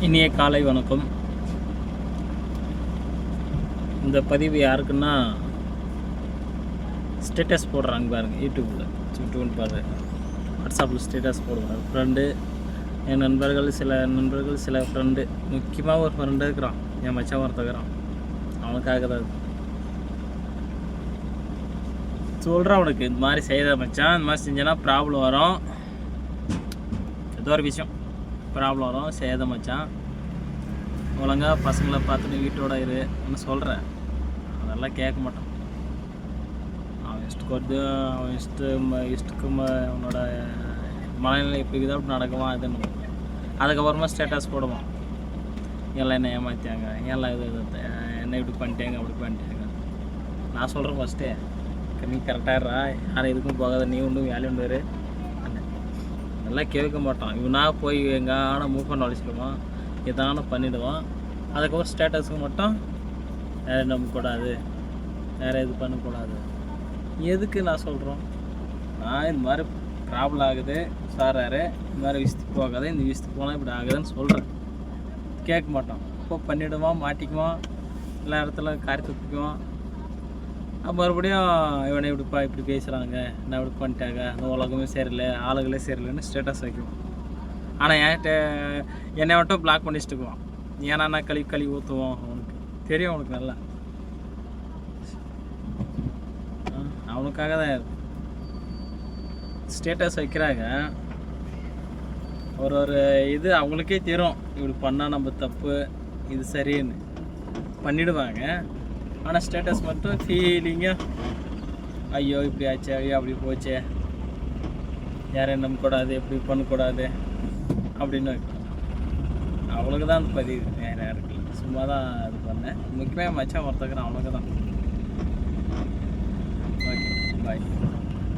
இனிய காலை வணக்கம். இந்த பதிவு யாருக்குன்னா ஸ்டேட்டஸ் போடுறாங்க பாருங்கள். யூடியூப்னு பாரு, வாட்ஸ்அப்பில் ஸ்டேட்டஸ் போடுவாங்க ஃப்ரெண்டு, என் நண்பர்கள், சில ஃப்ரெண்டு, முக்கியமாக ஒரு ஃப்ரெண்டு இருக்கிறான், என் மச்சான் ஒருத்தக்கிறான். அவனுக்காக தான் சொல்கிறான். அவனுக்கு இந்த மாதிரி செய்த மச்சான், இந்த மாதிரி செஞ்சேன்னா ப்ராப்ளம் வரும், ஏதோ ஒரு விஷயம் ப்ராப்ளம் வரும், செய்த மச்சான், ஒழுங்கா பசங்களை பார்த்துட்டு வீட்டோட இருன்னு சொல்கிறேன். அதெல்லாம் கேட்க மாட்டான். அவன் இஷ்டத்துக்கு அவனோட மனநிலை எப்படி இருக்குது அப்படி நடக்குவான். இதுன்னு அதுக்கப்புறமா ஸ்டேட்டஸ் போடுவான், எல்லாம் என்ன ஏமாற்றியாங்க, எல்லாம் என்ன இப்படி பண்ணிட்டேங்க அப்படி பண்ணிட்டேங்க. நான் சொல்கிறேன் ஃபஸ்ட்டே, நீ கரெக்டாகிறா, யாரும் எதுக்கும் போகாத, நீ உண்டு வேலையும் உண்டு, அதெல்லாம் கேட்க மாட்டான். இவனா போய் எங்கன்னா மூவ் பண்ண அழிச்சிடுவான், எதான பண்ணிவிடுவான். அதுக்கப்புறம் ஸ்டேட்டஸுக்கு மட்டும் யாரும் நம்பக்கூடாது, வேறு இது பண்ணக்கூடாது. எதுக்கு நான் சொல்கிறோம், நான் இந்த மாதிரி ப்ராப்ளம் ஆகுது சார், இந்த மாதிரி விஷயத்துக்கு போகாது, இந்த விஷயத்துக்கு போனால் இப்படி ஆகுதுன்னு சொல்கிறேன். கேட்க மாட்டான். இப்போ பண்ணிவிடுவான், மாட்டிக்குவான், எல்லா இடத்துல காரி துப்பிக்குவான். மறுபடியும் இவனை இப்படி பேசுகிறாங்க, என்ன இப்படி பண்ணிட்டாங்க, அந்த உலகமே சரியில்லை, ஆளுகளே சரியில்லைன்னு ஸ்டேட்டஸ் வைக்குவான். ஆனால் என்கிட்ட என்னை மட்டும் பிளாக் பண்ணிச்சுட்டு இருக்குவான். ஏன்னா நான் கழுவி ஊற்றுவோம். அவனுக்கு தெரியும், அவனுக்கு நல்லா, அவனுக்காக தான் ஸ்டேட்டஸ் வைக்கிறாங்க. ஒரு இது அவங்களுக்கே தெரியும், இப்படி பண்ணால் நம்ம தப்பு, இது சரின்னு பண்ணிவிடுவாங்க. ஆனால் ஸ்டேட்டஸ் மட்டும் ஃபீலிங்காக, ஐயோ இப்படி ஆச்சு, ஐயோ அப்படி போச்சே, யாரையும் நம்பக்கூடாது, எப்படி பண்ணக்கூடாது அப்படின்னு அவளுக்கு தான் அந்த பதிவு, வேறு யாருக்கு இல்லை. சும்மா தான் இது பண்ணேன். முக்கியமாக மச்சான் ஒருத்தக்கிறேன், அவனுக்கு தான்.